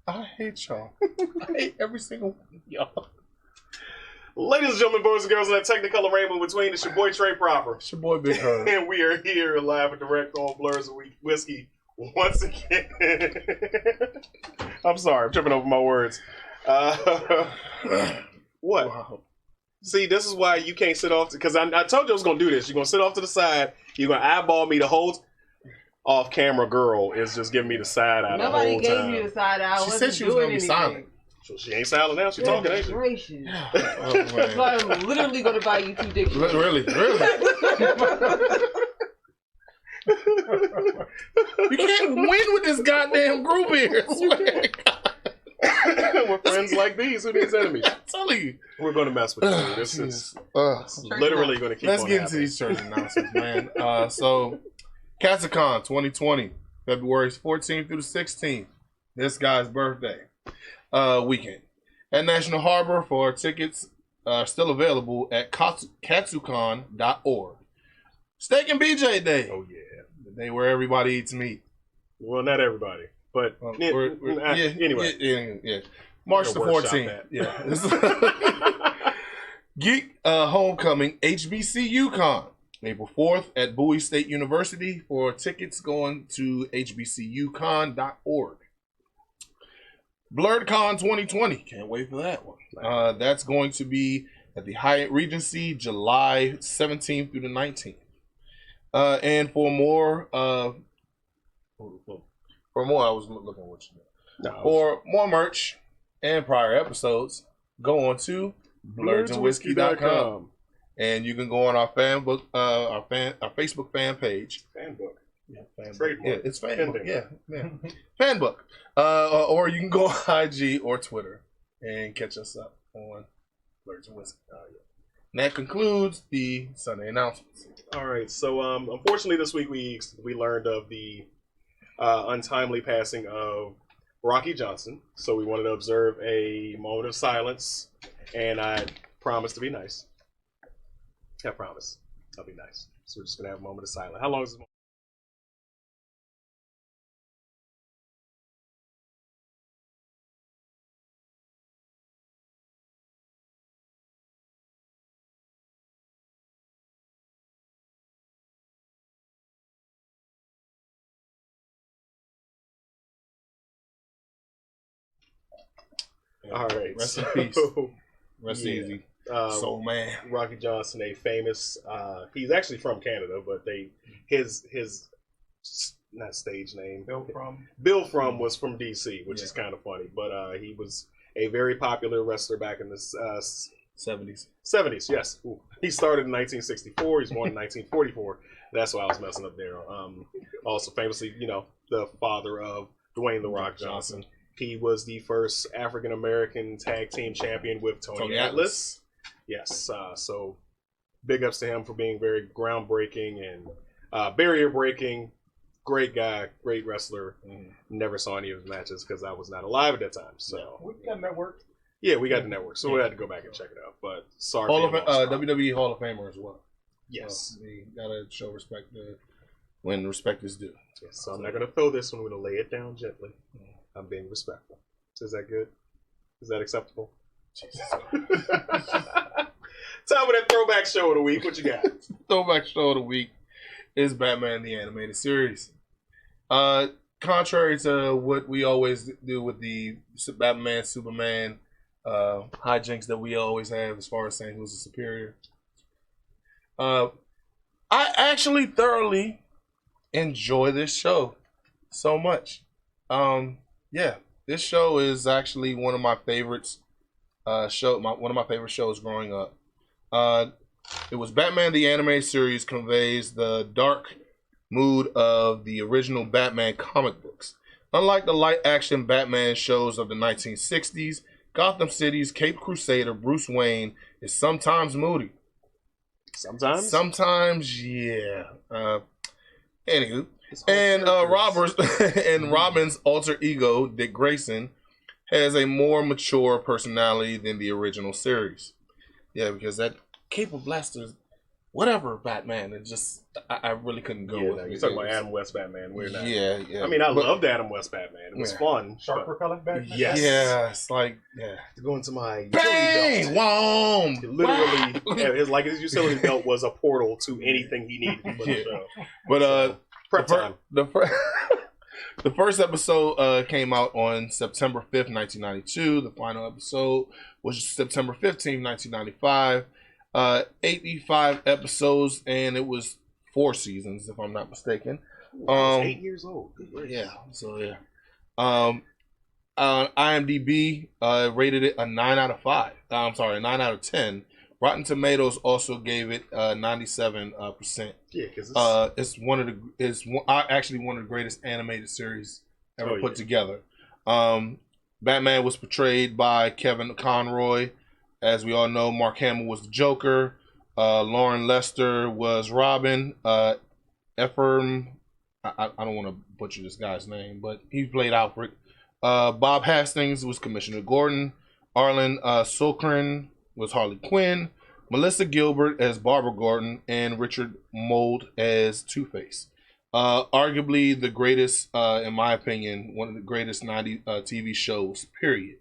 I hate y'all. I hate every single one of y'all. Ladies and gentlemen, boys and girls, in that technicolor rainbow between, it's your boy Trey Proper. It's your boy Big Herb. And we are here live and direct on Blurs of Whiskey once again. I'm sorry, I'm tripping over my words. What? Wow. See, this is why you can't sit off, because I told you I was going to do this. You're going to sit off to the side. You're going to eyeball me. The whole off-camera girl is just giving me the side eye. Nobody gave you the side eye. She said she was going to be silent. So she ain't silent now. She's talking, ain't she? Gracious. That's why I'm literally going to buy you 2 dictionaries. Really? You can't win with this goddamn group here. With friends like these, who needs enemies? I'm telling you. We're going to mess with you. This is literally going to keep Let's on get happening. into these church announcements, man. So, CatsaCon 2020, February 14th through the 16th. This guy's birthday weekend. At National Harbor for tickets are still available at katsucon.org. Steak and BJ Day. Oh, yeah. The day where everybody eats meat. Well, not everybody. But anyway. Yeah. March the 14th. Yeah. Geek Homecoming HBCUCon. April 4th at Bowie State University. For tickets, going to hbcucon.org. BlurredCon 2020. Can't wait for that one. That's going to be at the Hyatt Regency, July 17th through the 19th. And for more, I was looking at what you did. For more merch and prior episodes, go on to blerdsandwhiskey.com. And you can go on our fanbook, our Facebook fan page. Fanbook. Yeah, Trademark. It's fanbook. Yeah. Fanbook. Or you can go on IG or Twitter and catch us up on Blerds and Whiskey. And that concludes the Sunday announcements. All right. So, unfortunately, this week we learned of the untimely passing of Rocky Johnson. So we wanted to observe a moment of silence, and I promised to be nice. I promise I'll be nice. So we're just gonna have a moment of silence. How long is this? All right. Rest in peace. Rest easy. Soul man. Rocky Johnson, a famous. He's actually from Canada, but his not stage name. Bill From was from DC, which is kind of funny. But he was a very popular wrestler back in the 70s. 70s, yes. Ooh. He started in 1964. He's born in 1944. That's why I was messing up there. Also famously, the father of Dwayne "The Rock" Johnson. He was the first African-American tag team champion with Tony Atlas. Yes. So big ups to him for being very groundbreaking and barrier-breaking. Great guy, great wrestler. Never saw any of his matches because I was not alive at that time. So we got network. Yeah, we got the network. So we had to go back and check it out. But sorry. WWE Hall of Famer as well. Yes. We got to show respect when respect is due. Yes, so I'm not going to throw this one. I'm going to lay it down gently. I'm being respectful. Is that good? Is that acceptable? Jesus. Time for that throwback show of the week. What you got? Throwback show of the week is Batman the Animated Series. Contrary to what we always do with the Batman, Superman hijinks that we always have as far as saying who's the superior, I actually thoroughly enjoy this show so much. Yeah, this show is actually one of my favorites. One of my favorite shows growing up. It was Batman the Animated Series conveys the dark mood of the original Batman comic books. Unlike the light-action Batman shows of the 1960s, Gotham City's Caped Crusader Bruce Wayne is sometimes moody. Sometimes? Sometimes, yeah. Anywho. And Robin's alter ego, Dick Grayson, has a more mature personality than the original series. Yeah, because that Cape of Blaster whatever Batman, and just I really couldn't go with it. You're talking about Adam West Batman. We're not. Yeah. I mean, I loved Adam West Batman. It was fun. Sharper colored Batman. Yes. Yeah, it's like To go into my bang, utility belt. whom, Literally, his utility belt was a portal to anything he needed for the show. But Prep time. The first episode came out on September 5th, 1992. The final episode was September 15th, 1995. 85 episodes, and it was 4 seasons, if I'm not mistaken. I was 8 years old. Yeah, so yeah. IMDb rated it a 9 out of 5. I'm sorry, a 9 out of 10. Rotten Tomatoes also gave it 97%. Yeah, because it's one of the greatest animated series ever put together. Batman was portrayed by Kevin Conroy. As we all know, Mark Hamill was the Joker. Lauren Lester was Robin. Ephraim, I don't want to butcher this guy's name, but he played Alfred. Bob Hastings was Commissioner Gordon. Arlen Sulkran was Harley Quinn. Melissa Gilbert as Barbara Gordon, and Richard Mould as Two-Face. Arguably the greatest, in my opinion, one of the greatest 90 TV shows, period.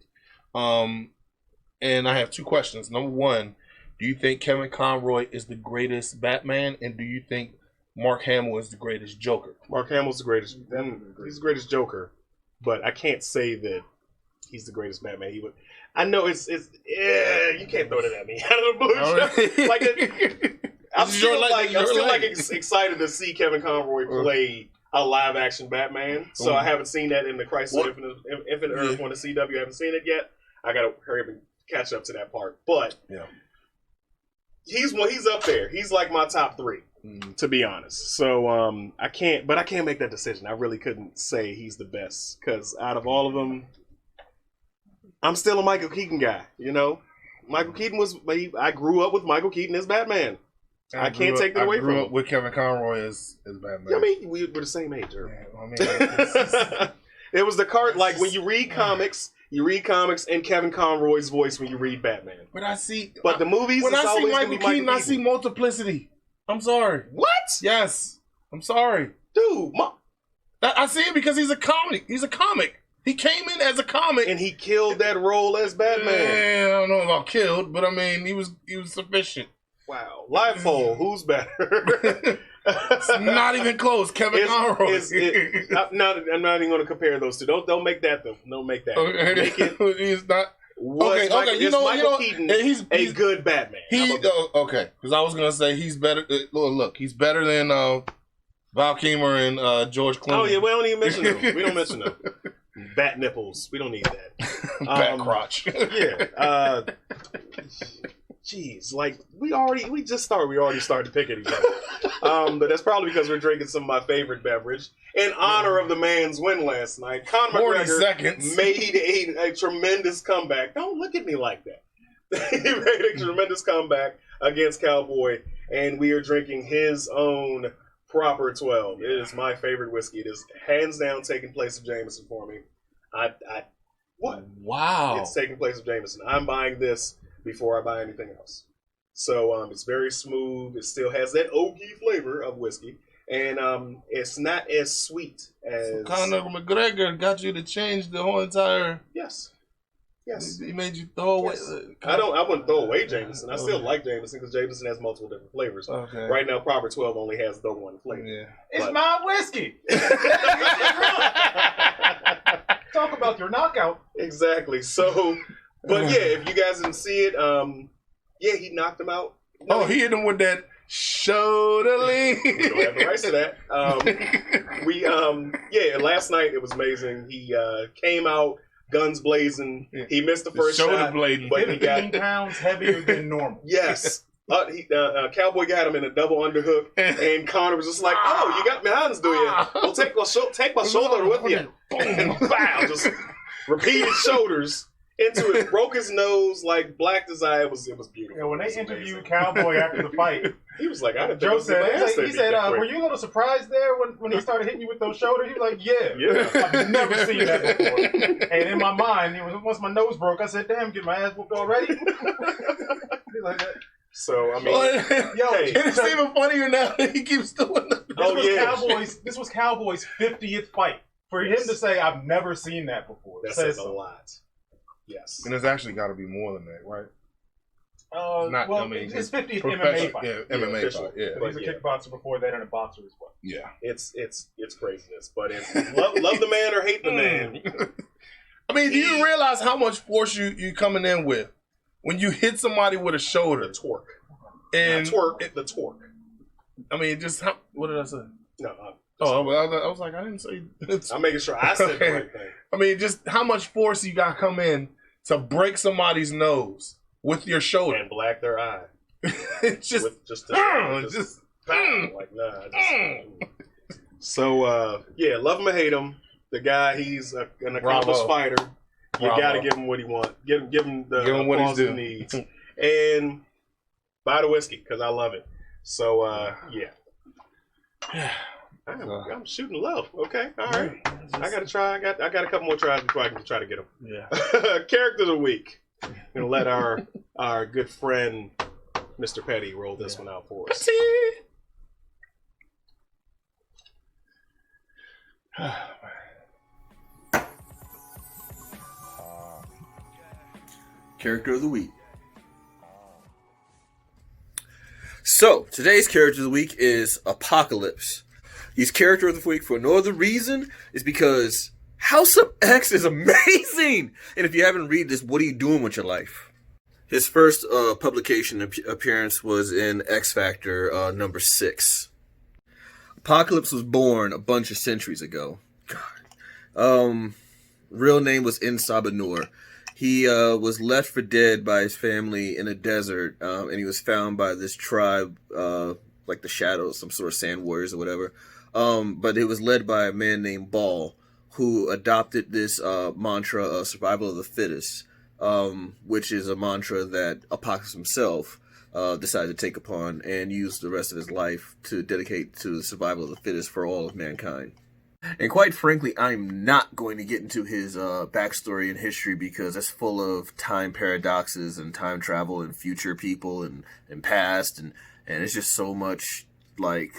And I have 2 questions. Number 1, do you think Kevin Conroy is the greatest Batman, and do you think Mark Hamill is the greatest Joker? Mark Hamill's the greatest. He's the greatest Joker, but I can't say that he's the greatest Batman. I know it's you can't throw that at me out of the blue. I'm still excited to see Kevin Conroy play a live action Batman. So I haven't seen that in the Crisis on Infinite Earth on the CW. I haven't seen it yet. I gotta hurry up and catch up to that part. But he's up there. He's like my top 3, to be honest. So I can't make that decision. I really couldn't say he's the best because out of all of them, I'm still a Michael Keaton guy. You know, Michael Keaton I grew up with Michael Keaton as Batman. I can't take that away from him. I grew up with Kevin Conroy as Batman. I mean, we're the same age, it was the card. Like when you read comics and Kevin Conroy's voice when you read Batman. But the movies. When I see Michael Keaton, I see multiplicity. I'm sorry. What? Yes, I'm sorry, dude. I see it because he's a comic. He's a comic. He came in as a comic, and he killed that role as Batman. I don't know about killed, but I mean, he was sufficient. Wow. Live poll, who's better? It's not even close. Kevin Conroy. I'm not even going to compare those two. Don't make that though. Don't make that. Okay. Make it. He's not. Michael Keaton he's a good Batman. Okay, because I was gonna say he's better. Look, he's better than Val Kilmer and George Clooney. Oh yeah, we don't even mention them. We don't mention them. Bat nipples. We don't need that. Bat crotch. Yeah. Jeez, like we already started picking each other. But that's probably because we're drinking some of my favorite beverage in honor of the man's win last night. Connor McGregor made a tremendous comeback. Don't look at me like that. He made a tremendous comeback against Cowboy, and we are drinking his own Proper 12. It is my favorite whiskey. It is hands down taking place of Jameson for me. Wow. It's taking place of Jameson. I'm buying this before I buy anything else. So it's very smooth. It still has that oaky flavor of whiskey, and it's not as sweet as. So Conor McGregor got you to change the whole entire. Yes. He made you throw away. I wouldn't throw away Jameson. I still like Jameson because Jameson has multiple different flavors. Okay. Right now, Proper 12 only has the one flavor. Yeah. It's my whiskey. Talk about your knockout. Exactly. So, but yeah, if you guys didn't see it, he knocked him out. No, he hit him with that shoulder lean. You don't have the rights to that. Last night it was amazing. He came out guns blazing. He missed the first shot, blading. But he got 15 pounds heavier than normal. Yes. Cowboy got him in a double underhook, and Connor was just like, "Oh, you got my hands, do you? Well, take my shoulder with you." And wow, just repeated shoulders into it. Broke his nose like black as eye. It was beautiful. Yeah, when they interviewed Cowboy after the fight, he was like, Joe said, "Were you a little surprised there when he started hitting you with those shoulders?" He was like, "Yeah. I've never seen that before." And in my mind, once my nose broke, I said, "Damn, get my ass whooped already." He's like that. So I mean, and it's even funnier now that he keeps doing it. This was Cowboy's 50th fight. For him to say, "I've never seen that before," that says a lot. Yes, and there's actually got to be more than that, right? His 50th MMA fight. Yeah, MMA fight. Yeah, but he's a kickboxer before that and a boxer as well. Yeah, it's craziness. But love the man or hate the man. I mean, do you realize how much force you coming in with when you hit somebody with a shoulder? The torque. And the torque. I mean, just what did I say? No. I was like, I didn't say. I'm making sure I said the right thing. I mean, just how much force you got to come in to break somebody's nose with your shoulder and black their eye. It's just like nah. So love him or hate him. The guy, he's an accomplished fighter. You got to give him what he wants. Give him what he needs. And buy the whiskey because I love it. So I'm shooting low. Okay, all right. I gotta try. I got a couple more tries before I can try to get him. Yeah. Character of the week. I'm gonna let our good friend Mr. Petty roll this one out for us. Character of the week. So, today's character of the week is Apocalypse. He's character of the week for no other reason is because House of X is amazing! And if you haven't read this, what are you doing with your life? His first publication appearance was in X Factor number 6. Apocalypse was born a bunch of centuries ago. God. Real name was Insabanur. He was left for dead by his family in a desert, and he was found by this tribe, like the Shadows, some sort of sand warriors or whatever. But it was led by a man named Ball, who adopted this mantra, survival of the fittest, which is a mantra that Apocalypse himself decided to take upon and use the rest of his life to dedicate to the survival of the fittest for all of mankind. And quite frankly, I'm not going to get into his backstory and history because that's full of time paradoxes and time travel and future people and past and it's just so much like,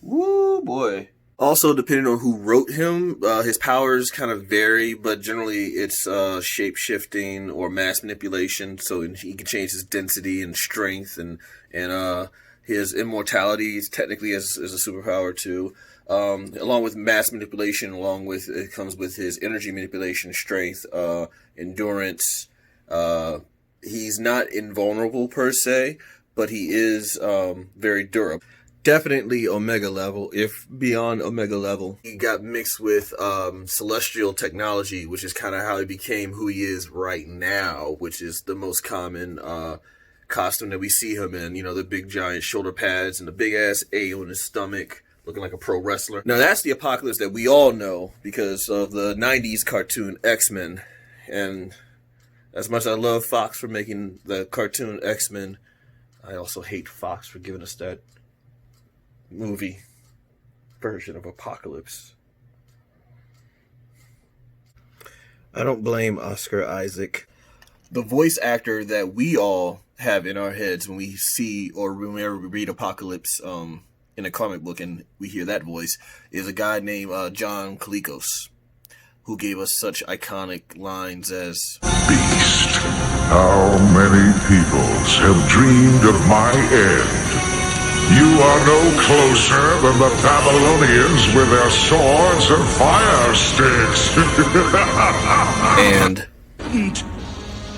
woo boy. Also, depending on who wrote him, his powers kind of vary, but generally it's shape-shifting or mass manipulation, so he can change his density and strength and his immortality is technically is a superpower too. Along with mass manipulation, it comes with his energy manipulation, strength, endurance. He's not invulnerable per se, but he is very durable. Definitely Omega level, if beyond Omega level. He got mixed with celestial technology, which is kind of how he became who he is right now, which is the most common costume that we see him in. You know, the big giant shoulder pads and the big ass A on his stomach, looking like a pro wrestler. Now that's the Apocalypse that we all know because of the 90s cartoon X-Men. And as much as I love Fox for making the cartoon X-Men, I also hate Fox for giving us that movie version of Apocalypse. I don't blame Oscar Isaac. The voice actor that we all have in our heads when we see or whenever we read Apocalypse in a comic book and we hear that voice is a guy named John Kalikos, who gave us such iconic lines as Beast, how many peoples have dreamed of my end? You are no closer than the Babylonians with their swords and fire sticks. and Eat.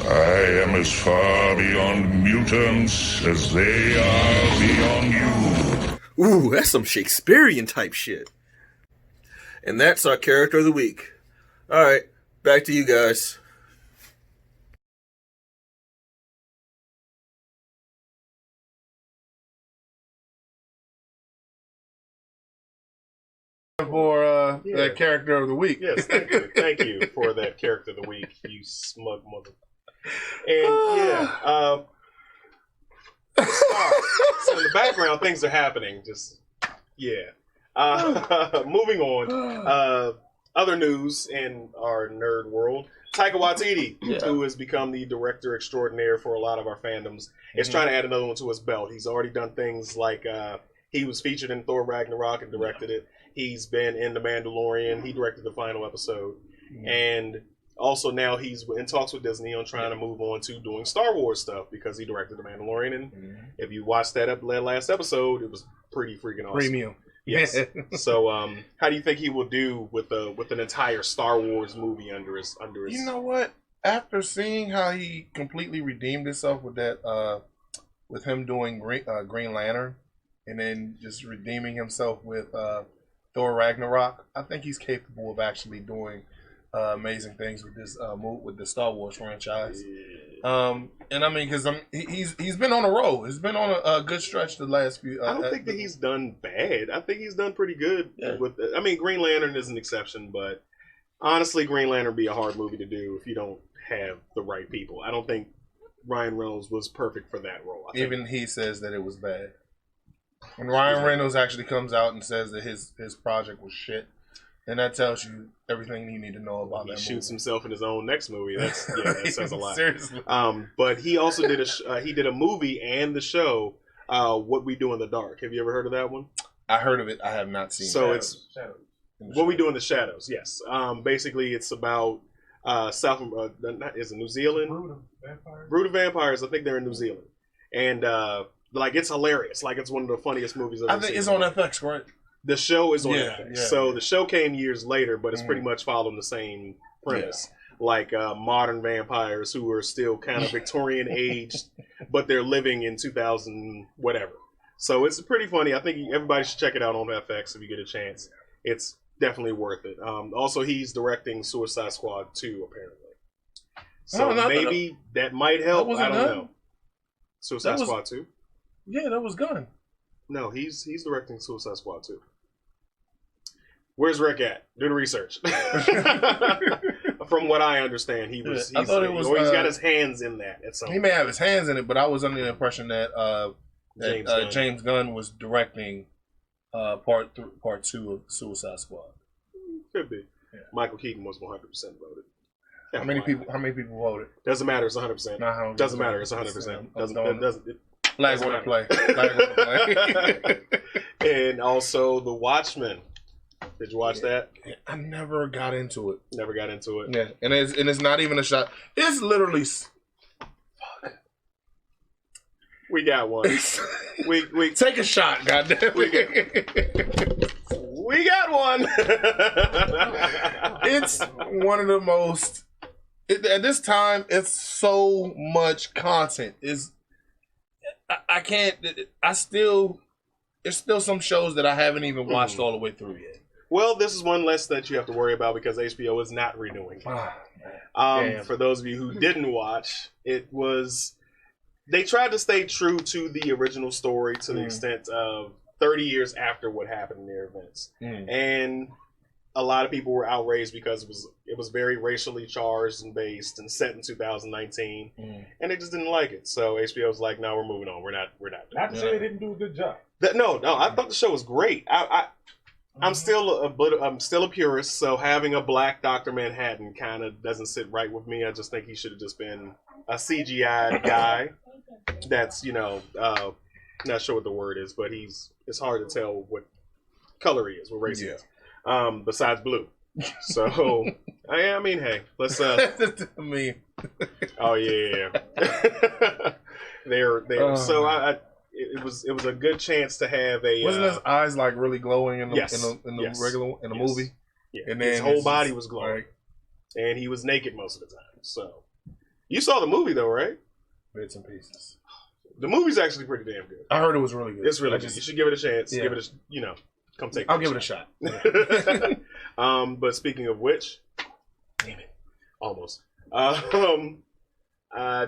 I am as far beyond mutants as they are beyond you. Ooh, that's some Shakespearean type shit. And that's our character of the week. Alright, back to you guys. For that character of the week. Yes, thank you for that character of the week, you smug mother. And so in the background, things are happening. Moving on. Other news in our nerd world. Taika Waititi, who has become the director extraordinaire for a lot of our fandoms, is trying to add another one to his belt. He's already done things like he was featured in Thor Ragnarok and directed it. He's been in The Mandalorian. He directed the final episode. And also now he's in talks with Disney on trying to move on to doing Star Wars stuff because he directed The Mandalorian. And if you watched that last episode, it was pretty freaking awesome. Premium. Yes. So, how do you think he will do with an entire Star Wars movie under his? You know what? After seeing how he completely redeemed himself with that, with him doing Green Lantern, and then just redeeming himself with Thor Ragnarok, I think he's capable of actually doing amazing things with this with the Star Wars franchise. And I mean, because he's been on a roll. He's been on a good stretch the last few. I don't think that he's done bad. I think he's done pretty good. With I mean, Green Lantern is an exception, but honestly, Green Lantern would be a hard movie to do if you don't have the right people. I don't think Ryan Reynolds was perfect for that role. Even he says that it was bad. When Ryan Reynolds actually comes out and says that his project was shit, and that tells you everything you need to know about that movie. He shoots himself in his own next movie. That says a lot. Seriously. But he also did a movie and the show, What We Do in the Dark. Have you ever heard of that one? I heard of it. I have not seen it. So it's What We Do in the Shadows. Yes. Basically, it's about is it New Zealand? Brood of Vampires. I think they're in New Zealand, and like it's hilarious. Like it's one of the funniest movies I've ever seen. I think it's on FX, right? The show is on FX. So the show came years later, but it's pretty much following the same premise. Like modern vampires who are still kind of Victorian aged, but they're living in 2000 whatever. So it's pretty funny. I think everybody should check it out on FX if you get a chance. It's definitely worth it. Also, he's directing Suicide Squad 2, apparently. So maybe that might help. I don't know. Suicide Squad 2? Yeah, that was Gunn. No, he's directing Suicide Squad 2. Where's Rick at? Do the research. From what I understand, he's got his hands in that at some point. He may have his hands in it, but I was under the impression that James Gunn was directing part 2 of Suicide Squad. Could be. Yeah. Michael Keaton was 100% voted. How many people voted? Doesn't matter. It's 100%. Doesn't matter. It's 100%. Doesn't. Flag on the play. And also the Watchmen. Did you watch that? I never got into it. Never got into it. Yeah, and it's not even a shot. It's literally. Fuck. We got one. we take a shot. Goddamn. We got one. It's one of the most. At this time, it's so much content. I can't. There's still some shows that I haven't even watched all the way through yet. Well, this is one less that you have to worry about because HBO is not renewing. For those of you who didn't watch, they tried to stay true to the original story to the extent of 30 years after what happened in their events. And a lot of people were outraged because it was very racially charged and based and set in 2019, and they just didn't like it. So HBO was like, "No, we're moving on. We're not." Not to say they didn't do a good job. No, I thought the show was great. I'm still a purist, so having a black Dr. Manhattan kind of doesn't sit right with me. I just think he should have just been a CGI guy. That's not sure what the word is, but it's hard to tell what color he is, what race he is. Besides blue. So I mean, hey, let's I mean, oh yeah. They're so it was a good chance to have a. Wasn't his eyes like really glowing in the movie? Yeah, and then his whole body was glowing, and he was naked most of the time. So you saw the movie though, right? Bits and pieces. The movie's actually pretty damn good. I heard it was really good. It's really good. You should give it a chance. Yeah. Give it come take. I'll give it a shot. But speaking of which, damn it, almost. I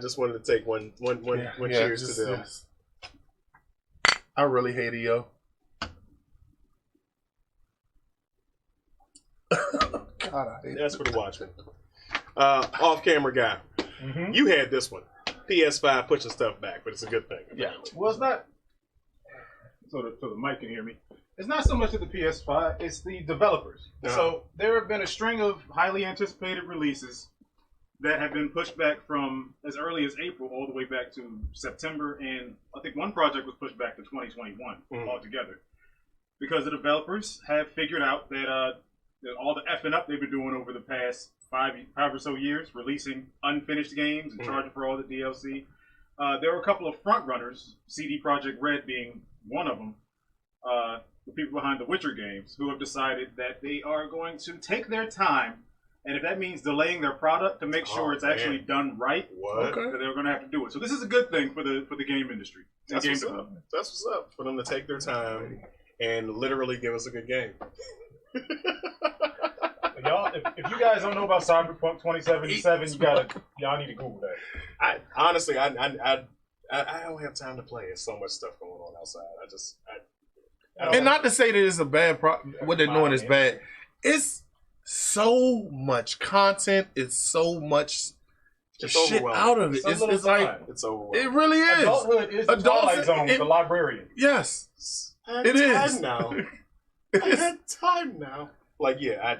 just wanted to take one cheers to them. Yes. I really hate EO. God, I hate That's for the Watchmen. Off-camera guy. You had this one. PS5 pushing stuff back, but it's a good thing. Yeah. Well, it's not. So the mic can hear me. It's not so much of the PS5, it's the developers. So there have been a string of highly anticipated releases that have been pushed back from as early as April all the way back to September, and I think one project was pushed back to 2021 altogether, because the developers have figured out that all the effing up they've been doing over the past five or so years, releasing unfinished games and charging for all the DLC. There were a couple of front runners, CD Projekt Red being one of them, the people behind the Witcher games, who have decided that they are going to take their time, and if that means delaying their product to make sure it's actually done right, that they're going to have to do it. So this is a good thing for the game industry. That's what's up. That's what's up, for them to take their time and literally give us a good game. Y'all, if you guys don't know about Cyberpunk 2077, y'all need to Google that. Honestly, I don't have time to play. There's so much stuff going on outside. And not to say that it's a bad what they're doing is bad. It's so much content. It's so much shit out of it. It's like it's overwhelming. It really is. Adulthood is the Twilight Zone with the librarian. Yes, it is. Now. I had time now. Like, I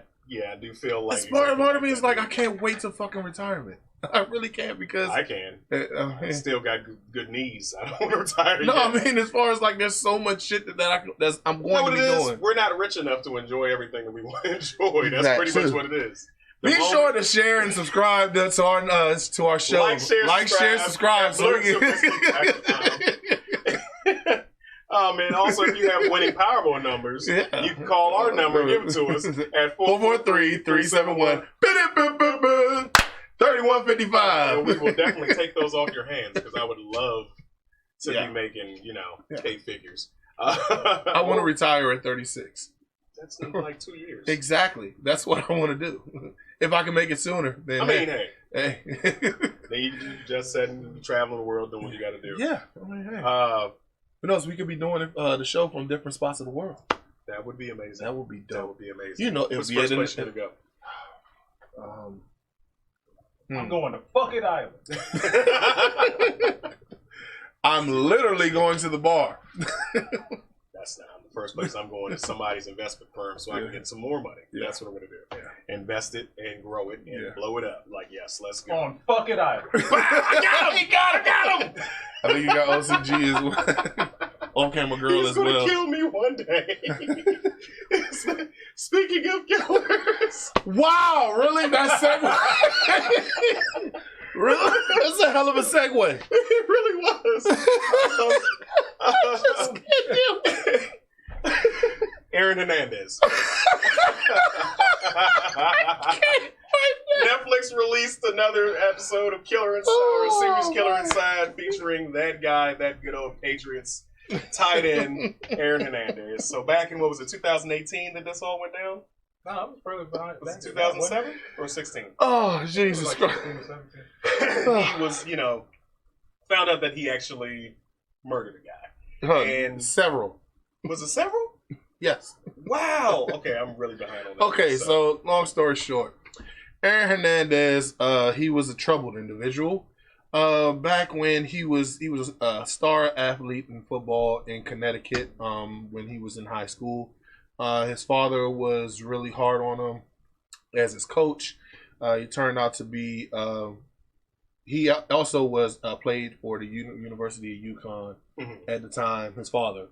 do feel like part of me is like, I can't wait to fucking retirement. I really can't, because I can. I still got good knees. I don't want to retire. No, yet. I mean, as far as like, there's so much shit that I'm going to be doing. We're not rich enough to enjoy everything that we want to enjoy. That's pretty much what it is. Be sure to share and subscribe to our show. Like, share, subscribe. So we can... Oh man! Also, if you have winning Powerball numbers, you can call our number and give it to us at 443-371. 3155. We will definitely take those off your hands, because I would love to be making, K figures. I want to retire at 36. That's in like 2 years. Exactly. That's what I want to do. If I can make it sooner, then hey. Then you just said you travel the world, doing what you got to do. Yeah. I mean, hey. Who knows? We could be doing the show from different spots of the world. That would be amazing. That would be dope. That would be amazing. You know, what's the first place to go? I'm going to fucking Island. I'm literally going to the bar. That's not the first place. I'm going to somebody's investment firm so I can get some more money. That's what I'm going to do. Invest it and grow it and blow it up. Like, yes, let's go. On fucking Island. I got him! I think you got OCG as well. On-camera girl as well. He's going to kill me one day. Speaking of killers. Wow, really? That segue? Really? That's a hell of a segue. It really was. Aaron Hernandez. Netflix released another episode of Killer Inside, or a series Killer Inside, featuring that guy, that good old Patriots tight end, Aaron Hernandez. So back in, 2018 that this all went down? No, I was further behind. Was it 2007 or 16? Oh, Jesus Christ. He was, found out that he actually murdered a guy. And several. Was it several? Yes. Wow. Okay, I'm really behind on that. Okay, so long story short, Aaron Hernandez, he was a troubled individual. Back when he was a star athlete in football in Connecticut, when he was in high school. His father was really hard on him as his coach. He turned out to be. He also was played for the University of UConn at the time. His father,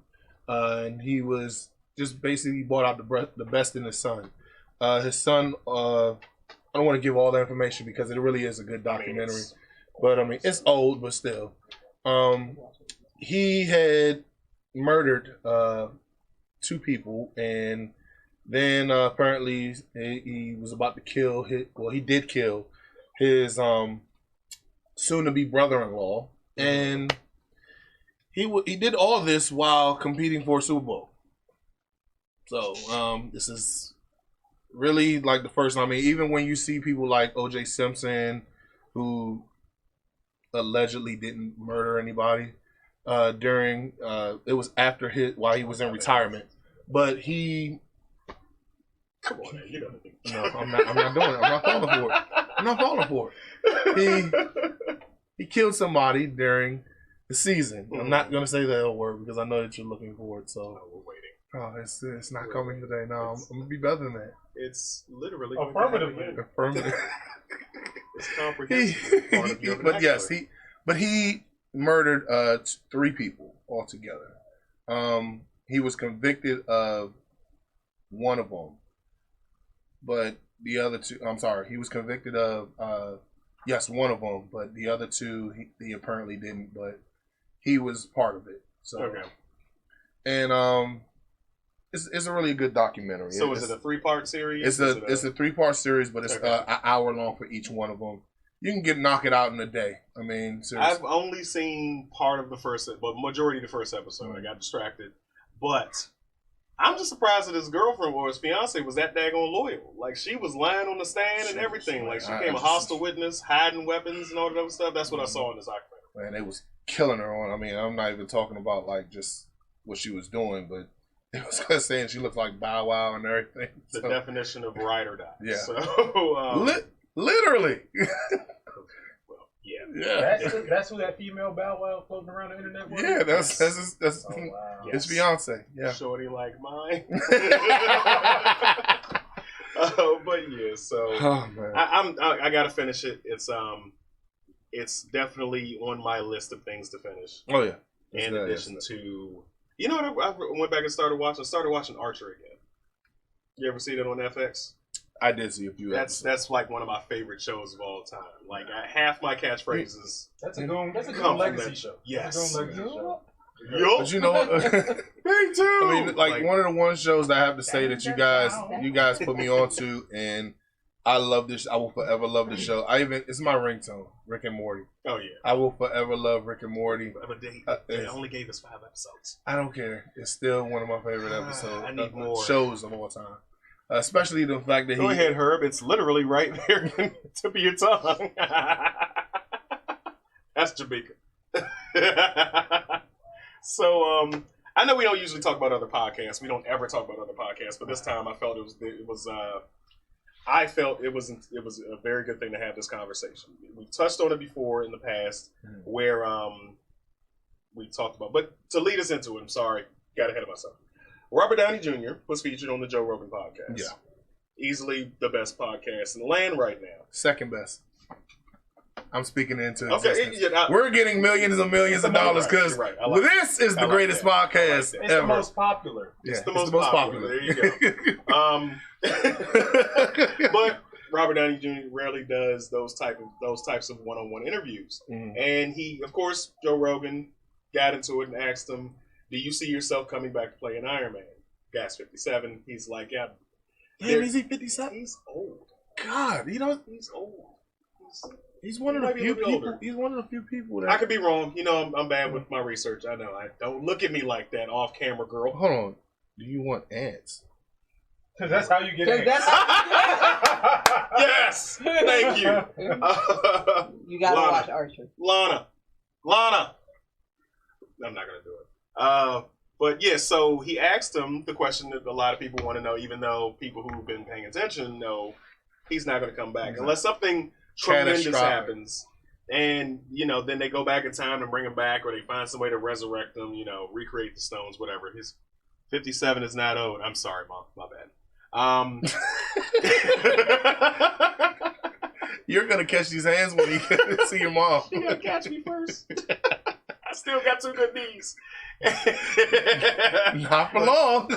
and he was just basically brought out the best in his son. His son. I don't want to give all the information because it really is a good documentary. But I mean, it's old, but still. He had murdered 2 people, and then apparently he was about to kill he did kill his soon-to-be brother-in-law, and he did all this while competing for a Super Bowl. So this is really like the first time. I mean, even when you see people like O.J. Simpson, who allegedly didn't murder anybody during it was after while he was in retirement, but he come on man, you know. No, I'm not doing it. I'm not falling for it. He killed somebody during the season. I'm not gonna say the L word because I know that you're looking for it. So we're waiting. Oh, it's not coming today. No, I'm gonna be better than that. It's literally affirmative. Affirmative. It's comprehensive. Part of your vernacular. But he murdered 3 people altogether. He was convicted of one of them, but the other 2. I'm sorry, he was convicted of one of them, but the other 2 he apparently didn't. But he was part of it. So okay. And it's a really good documentary. So is it a 3-part series? It's a 3-part series, but it's Okay. an hour long for each one of them. You can knock it out in a day. I mean, seriously. I've only seen part of the first, but majority of the first episode. I got distracted, but I'm just surprised that his girlfriend or his fiance was that daggone loyal. Like, she was lying on the stand and everything. Like, she became a hostile witness, hiding weapons and all that other stuff. That's what I saw in this documentary. Man, they was killing her on. I mean, I'm not even talking about like just what she was doing, but it was saying she looked like Bow Wow and everything. The definition of ride or die. Yeah. So, literally. well, yeah. Yeah. That's who that female Bow Wow floating around the internet was? Yeah, that's Oh, wow. his fiance. Yeah. Shorty like mine. But yeah, so Oh man. I gotta finish it. It's definitely on my list of things to finish. Oh yeah. In addition to, you know what, I went back and started watching Archer again. You ever see that on FX? I did see a few episodes. That's like one of my favorite shows of all time. Like, half my catchphrases. That's a good come from legacy that. show. Yes. That's a good legacy show. But you know what? Me too. I mean, like one of the one shows that I have to say that you guys put me on to, and I love this. I will forever love this show. It's my ringtone, Rick and Morty. Oh yeah. I will forever love Rick and Morty. They only gave us 5 episodes. I don't care. It's still one of my favorite episodes. I need more shows of all time. Especially the fact that Go ahead, Herb. It's literally right there at the tip of your tongue. That's Jamaica. So, I know we don't usually talk about other podcasts. We don't ever talk about other podcasts, but this time I felt it was a very good thing to have this conversation. We touched on it before in the past, where we talked about, but to lead us into it, I'm sorry, got ahead of myself. Robert Downey Jr. was featured on the Joe Rogan podcast. Yeah. Easily the best podcast in the land right now. Second best. I'm speaking into existence. We're getting millions and millions of dollars because this is the greatest podcast It's ever. the most popular. Yeah, it's the most popular. There you go. But Robert Downey Jr. rarely does those types of one-on-one interviews. Mm-hmm. And he, of course, Joe Rogan got into it and asked him, do you see yourself coming back to play an Iron Man? Guy's 57. He's like, yeah. Damn, is he 57? He's old. God, he's old. He's one of the few people. He's one of the few people that I could be wrong. You know, I'm bad with my research. I know. Don't look at me like that, off camera, girl. Hold on. Do you want ants? Because that's how you get ants. Yes. Thank you. You gotta watch Archer. Lana. I'm not gonna do it. But yeah, so he asked him the question that a lot of people want to know, even though people who've been paying attention know he's not going to come back unless something tremendous happens. And, you know, then they go back in time and bring him back, or they find some way to resurrect him, you know, recreate the stones, whatever. His 57 is not old. I'm sorry, Mom. My bad. You're going to catch these hands when you see your mom. You got to catch me first. I still got 2 good knees. Not for long.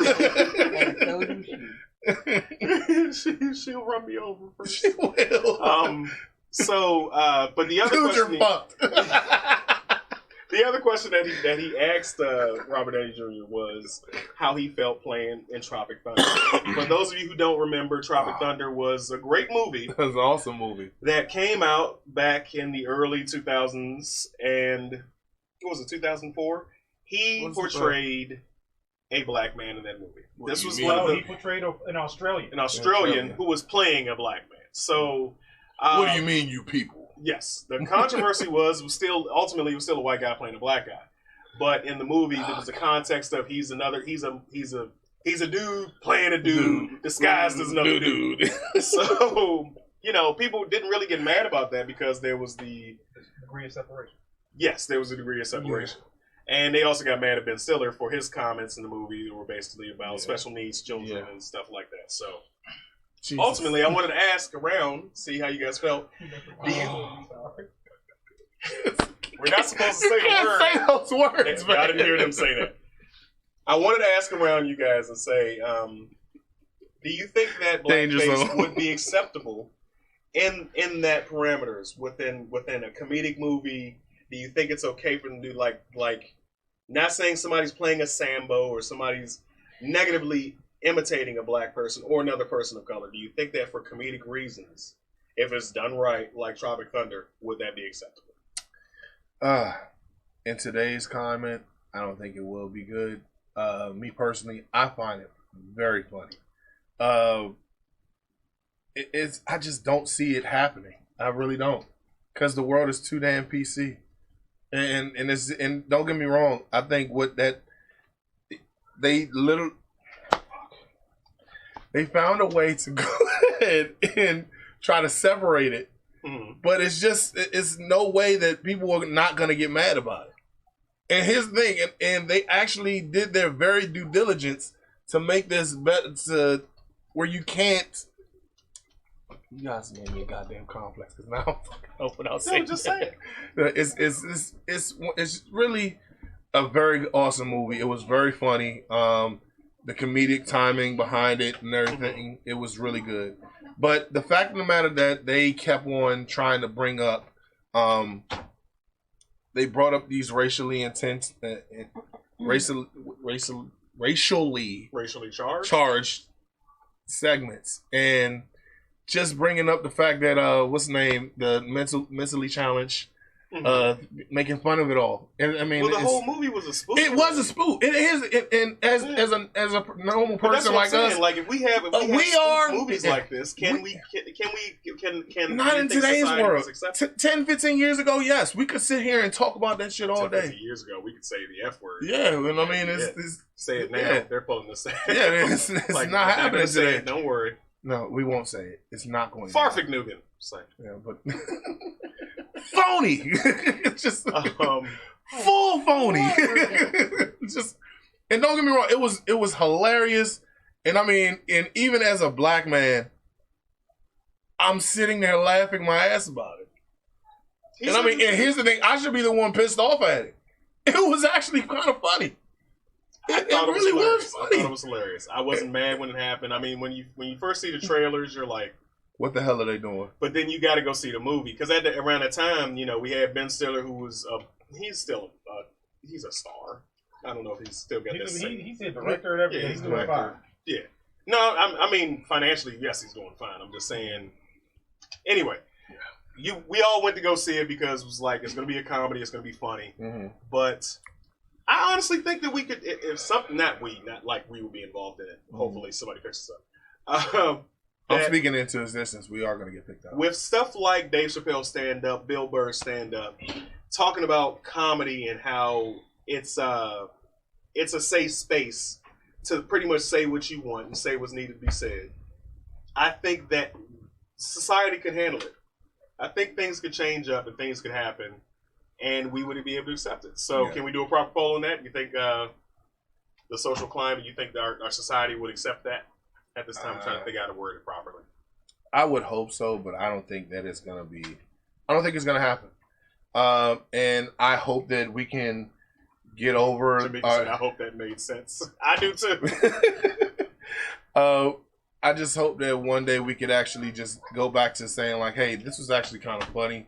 She'll run me over first. She will. But the other Dude, question, you're fucked. the other question that he asked Robert Downey Jr. was how he felt playing in Tropic Thunder. For those of you who don't remember, Tropic Thunder was a great movie. It was an awesome movie that came out back in the early 2000s, and what was it, 2004? He portrayed a black man in that movie. This was he portrayed an Australian. Who was playing a black man. So, what do you mean, you people? Yes, the controversy was still a white guy playing a black guy, but in the movie there was the context of he's a dude playing a dude disguised as another dude. So, you know, people didn't really get mad about that because there was the degree of separation. Yes, there was a degree of separation. Yeah. And they also got mad at Ben Stiller for his comments in the movie that were basically about special needs children and stuff like that. So, ultimately, I wanted to ask around, see how you guys felt. We're not supposed to say the word. Say those words, man. I didn't hear them say that. I wanted to ask around you guys and say, do you think that blackface would be acceptable in that parameters within a comedic movie? Do you think it's okay for them to do like not saying somebody's playing a Sambo or somebody's negatively imitating a black person or another person of color? Do you think that for comedic reasons, if it's done right, like Tropic Thunder, would that be acceptable? In today's climate, I don't think it will be good. Me personally, I find it very funny. I just don't see it happening. I really don't, because the world is too damn PC. And don't get me wrong, I think they found a way to go ahead and try to separate it. But it's no way that people are not going to get mad about it. And here's the thing, and they actually did their very due diligence to make this better, to where you can't. You guys made me a goddamn complex because now I'm fucking up without saying. Just say it. It's really a very awesome movie. It was very funny. The comedic timing behind it and everything, it was really good. But the fact of the matter that they kept on trying to bring up, they brought up these racially intense, racially charged segments, and just bringing up the fact that what's the name, the mentally challenged, making fun of it all. And I mean, the whole movie was a spoof. It was a spoof. It is, and as a normal person like us, like if we have movies like this, can not in today's world. 10, 15 years ago, yes, we could sit here and talk about that shit all day. 15 years ago, we could say the F word. Yeah, and I mean, it's say it now. They're pulling the same. Yeah, it's like, not happening today. Don't worry. No, we won't say it. It's not going. Farfig Nugan. Say. Yeah, but phony. It's just full phony. Just, and don't get me wrong, it was hilarious. And I mean, and even as a black man, I'm sitting there laughing my ass about it. And I mean, and here's the thing, I should be the one pissed off at it. It was actually kind of funny. It really was funny. I thought it was hilarious. I wasn't mad when it happened. I mean, when you first see the trailers, you're like, what the hell are they doing? But then you got to go see the movie, because around that time, we had Ben Stiller, who was he's a star. I don't know if he's still got this. He's a director and everything. Yeah, he's doing fine. Yeah. No, I mean financially, yes, he's doing fine. I'm just saying. Anyway, we all went to go see it because it was like, it's going to be a comedy, it's going to be funny, but I honestly think that we could, if something, not like we would be involved in it. Hopefully somebody picks us up. I'm speaking into existence. We are going to get picked up. With stuff like Dave Chappelle stand-up, Bill Burr stand-up, talking about comedy and how it's a safe space to pretty much say what you want and say what's needed to be said. I think that society could handle it. I think things could change up and things could happen, and we wouldn't be able to accept it. So Can we do a proper poll on that? You think the social climate, you think that our society would accept that at this time? I'm trying to figure out how to word it properly. I would hope so, but I don't think that it's going to be... I don't think it's going to happen. And I hope that we can get over... I hope that made sense. I do too. I just hope that one day we could actually just go back to saying like, hey, this was actually kind of funny.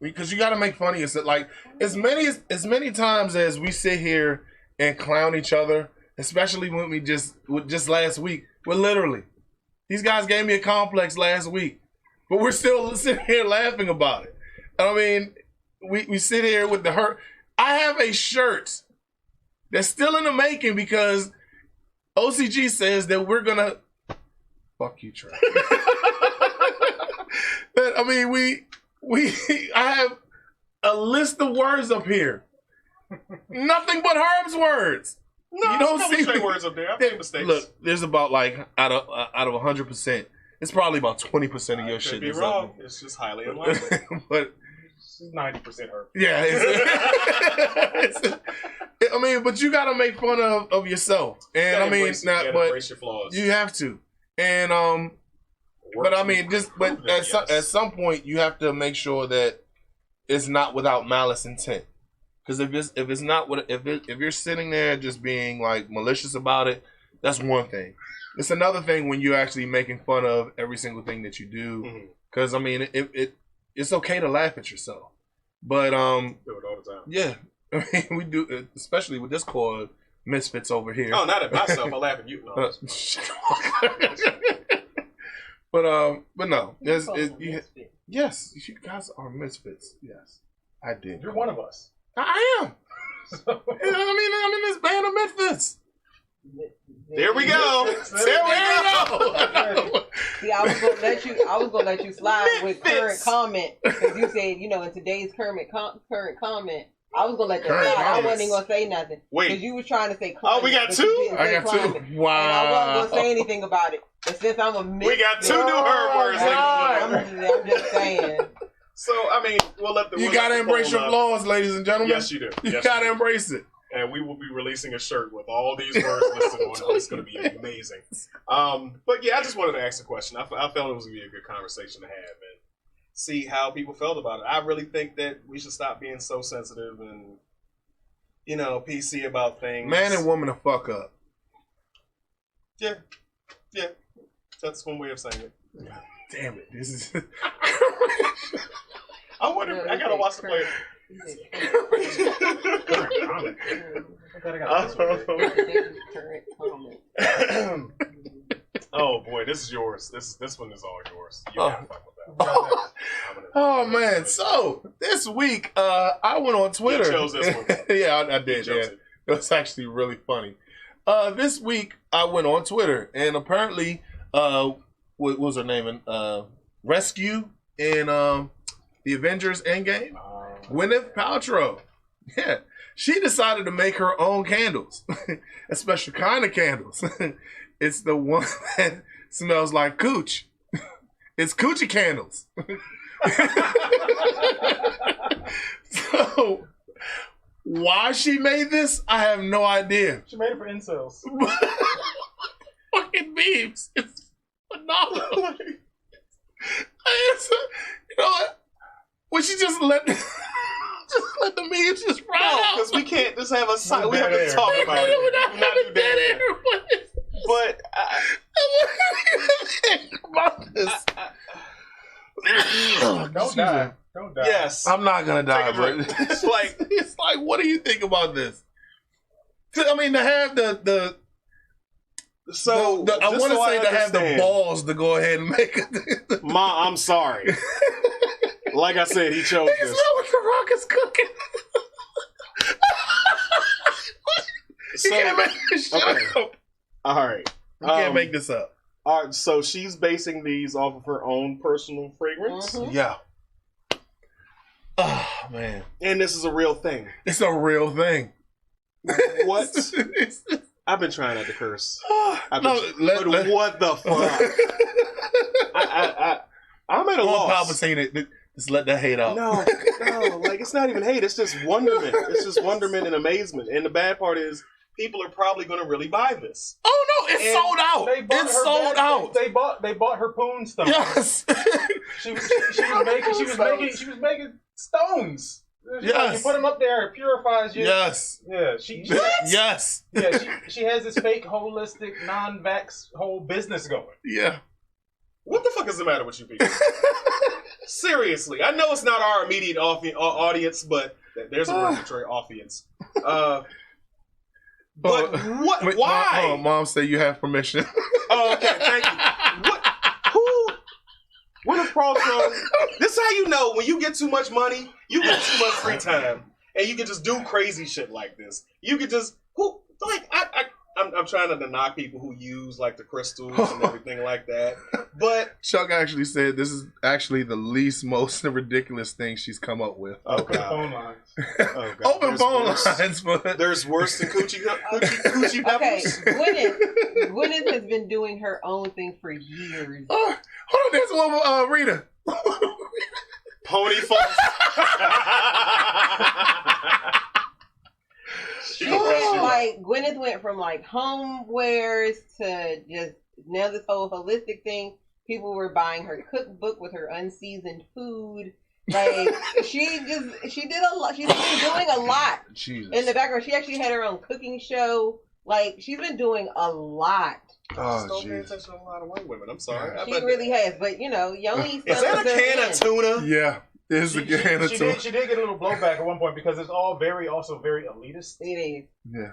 Because you got to make funny. It's like as many times as we sit here and clown each other, especially when we just last week, we're literally, these guys gave me a complex last week, but we're still sitting here laughing about it. I mean, we sit here with the hurt. I have a shirt that's still in the making because OCG says that we're gonna fuck you, Trey. But I mean, I have a list of words up here. Nothing but Herb's words. No, you don't see straight words up there. I've made mistakes. Look, there's about like out of 100%, it's probably about 20% of your shit. Could be wrong. It's just highly unlikely. But 90% Herb. Yeah. I mean, but you got to make fun of yourself, and I mean, embrace your flaws. You have to. And but I mean, at some point you have to make sure that it's not without malice intent. Because if you're sitting there just being like malicious about it, that's one thing. It's another thing when you're actually making fun of every single thing that you do. Because I mean, it's okay to laugh at yourself, but do it all the time. Yeah, I mean, we do, especially with this called Misfits over here. Oh, not at myself. I laugh at you. No. But no, yes, you guys are misfits. Yes, I did. You're one of us. I am. I'm in this band of misfits. There we go. There we go. See, I was gonna let you slide with current comment because you said, in today's current comment. I was gonna let that slide. I wasn't even gonna say nothing. Wait, because you was trying to say climate. Oh, we got two. I got two. Wow. And I wasn't gonna say anything about it. But since I'm a misfit, we got two new hard words. I'm just saying. So I mean, you gotta embrace your flaws, ladies and gentlemen. Yes, you do. You gotta embrace it. And we will be releasing a shirt with all these words listed on it. It's going to be amazing. But yeah, I just wanted to ask a question. I felt it was going to be a good conversation to have and see how people felt about it. I really think that we should stop being so sensitive and, PC about things. Man and woman to fuck up. Yeah. That's one way of saying it. Damn it. This is... I wonder, I got to watch the play. Oh boy, this is yours. This one is all yours. You gotta fuck with that. Oh man, so this week I went on Twitter. You chose this one. Yeah, I did. Yeah. It was actually really funny. This week I went on Twitter and apparently what was her name? Rescue in the Avengers Endgame. Gwyneth Paltrow. Yeah. She decided to make her own candles. A special kind of candles. It's the one that smells like cooch. It's coochie candles. So, why she made this, I have no idea. She made it for incels. Fucking memes. It's phenomenal. You know what? Would she just let the memes just ride out? Because we can't just have a side. We have to talk about it. We're not do that. But what do you think about this? Don't die. Yes, I'm not gonna die, but it's like what do you think about this? I mean, to have the I want to say to have the balls to go ahead and make it. Ma, I'm sorry. Like I said, he chose this. It's not what the Rock is cooking. You can't make this shit up. All right. You can't make this up. All right, so she's basing these off of her own personal fragrance? Mm-hmm. Yeah. Oh, man. And this is a real thing. It's a real thing. What? I've been trying not to curse. What the fuck? I'm at a loss. Palpatine, just let that hate out. No, like it's not even hate. It's just wonderment. It's just wonderment and amazement. And the bad part is, people are probably going to really buy this. Oh no, it's sold out. It's sold out. They bought her poon stones. Yes. she was making stones. Yes. You put them up there, it purifies you. Yes. Yeah. Yes. Yeah. She has this fake holistic non-vax whole business going. Yeah. What the fuck is the matter with you people? Seriously, I know it's not our immediate audience, but there's a regulatory audience. But what? Wait, why? Mom said you have permission. Oh, okay, thank you. Gwyneth Paltrow. This is how you know when you get too much money, you get too much free time, and you can just do crazy shit like this. You can just I'm trying not to knock people who use like the crystals and everything like that. But Chuck actually said this is actually the most ridiculous thing she's come up with. Open phone lines. Oh, God. Open phone lines, but there's worse than coochie peppers. Okay, Gwyneth has been doing her own thing for years. Hold on, there's one with Rita. Pony fucks. Gwyneth went from like homewares to just now this whole holistic thing, people were buying her cookbook with her unseasoned food. Like she did a lot. She's been doing a lot in the background. She actually had her own cooking show. Like she's been doing a lot. Oh, don't pay attention to a lot of white women. I'm sorry. She really has. But you know, Yoni. Is that a can of tuna? Yeah. It's a can of tuna. She did get a little blowback at one point because it's all very elitist. It is. Yeah.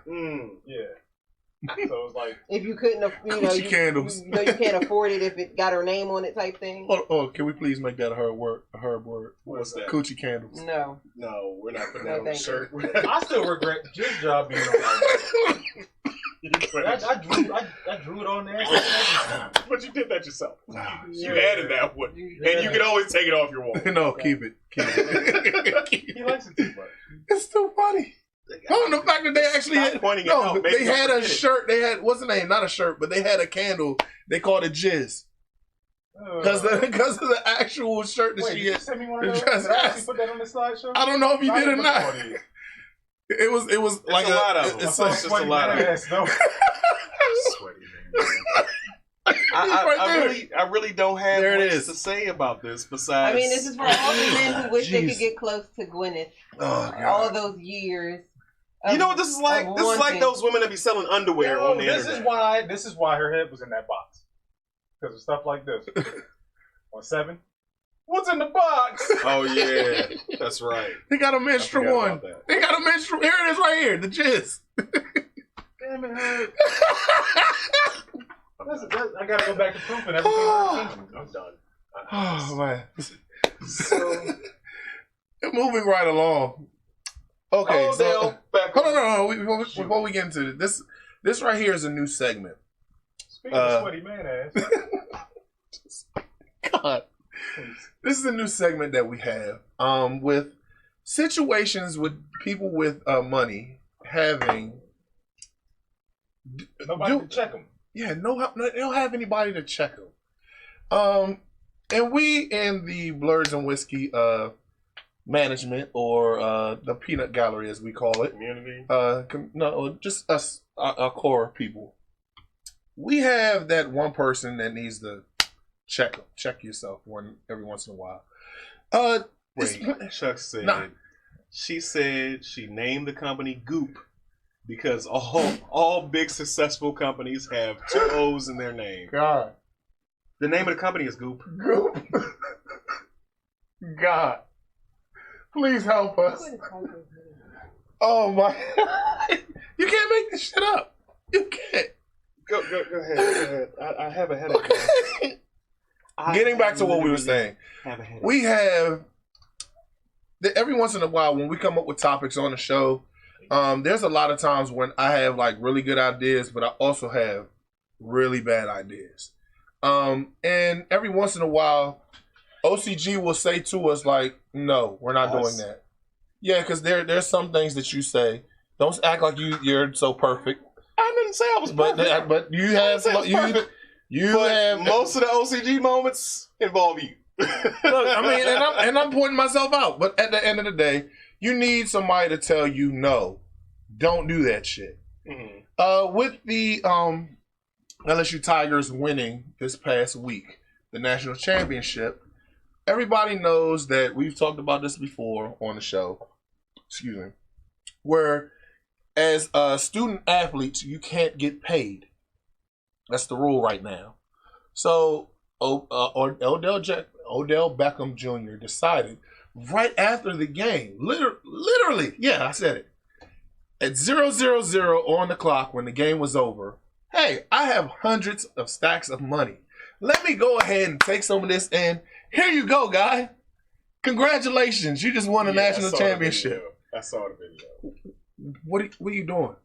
Yeah. So it's like if you couldn't, Gucci candles. You can't afford it if it got her name on it, type thing. Oh, can we please make that a herb word? What's that? Coochie candles. No, we're not putting that on the shirt. I still regret his job being on. I drew it on there. But you did that yourself. You added that one, and you can always take it off your wall. No, keep it. He likes it too much. It's too funny. The fact that they actually they had a shirt. They had what's the name? Not a shirt, but they had a candle. They called it Jizz. Because of the actual shirt that she had. Send me one of those. Did I actually put that on the slideshow? I don't know if you did or not. It was like a lot of them. It's just a lot of them. Sweaty man. I really don't have much to say about this besides. I mean, this is for all the men who wish they could get close to Gwyneth. All of those years. You know what this is like? This is like those women that be selling underwear on the internet. This is why her head was in that box. Because of stuff like this. On 7. What's in the box? Oh yeah, that's right. They got a menstrual one. They got a menstrual. Here it is, right here. The Jizz. Damn it, Herb. I gotta go back to proof and everything. I'm done. Oh man. So moving right along. Okay, so hold on. Before we get into this right here is a new segment. Speaking of sweaty man ass. God. This is a new segment that we have with situations with people with money having nobody to check them. Yeah, they don't have anybody to check them. And we in the Blurs and Whiskey management or the peanut gallery as we call it, community. Just us, our core people. We have that one person that needs to check yourself every once in a while. Chuck said she said she named the company Goop because all big successful companies have 2 O's in their name. God. The name of the company is Goop. Goop. God. Please help us. Oh my. You can't make this shit up. You can't. Go ahead. I have a headache. Getting back to what we were saying. We have every once in a while when we come up with topics on the show, there's a lot of times when I have like really good ideas, but I also have really bad ideas. And every once in a while, OCG will say to us like, "No, we're not doing that." Yeah, because there's some things that you say. Don't act like you're so perfect. I didn't say I was perfect. But you have most of the OCG moments involve you. Look, I mean, and I'm pointing myself out. But at the end of the day, you need somebody to tell you no, don't do that shit. Mm-hmm. With the LSU Tigers winning this past week, the national championship, everybody knows that we've talked about this before on the show. Excuse me. Where as student athletes, you can't get paid. That's the rule right now. So Odell Beckham Jr. decided right after the game, literally, yeah, I said it, at 0-0-0 on the clock when the game was over, hey, I have hundreds of stacks of money. Let me go ahead and take some of this and here you go, guy. Congratulations, you just won a national championship. I saw the video. What are you doing?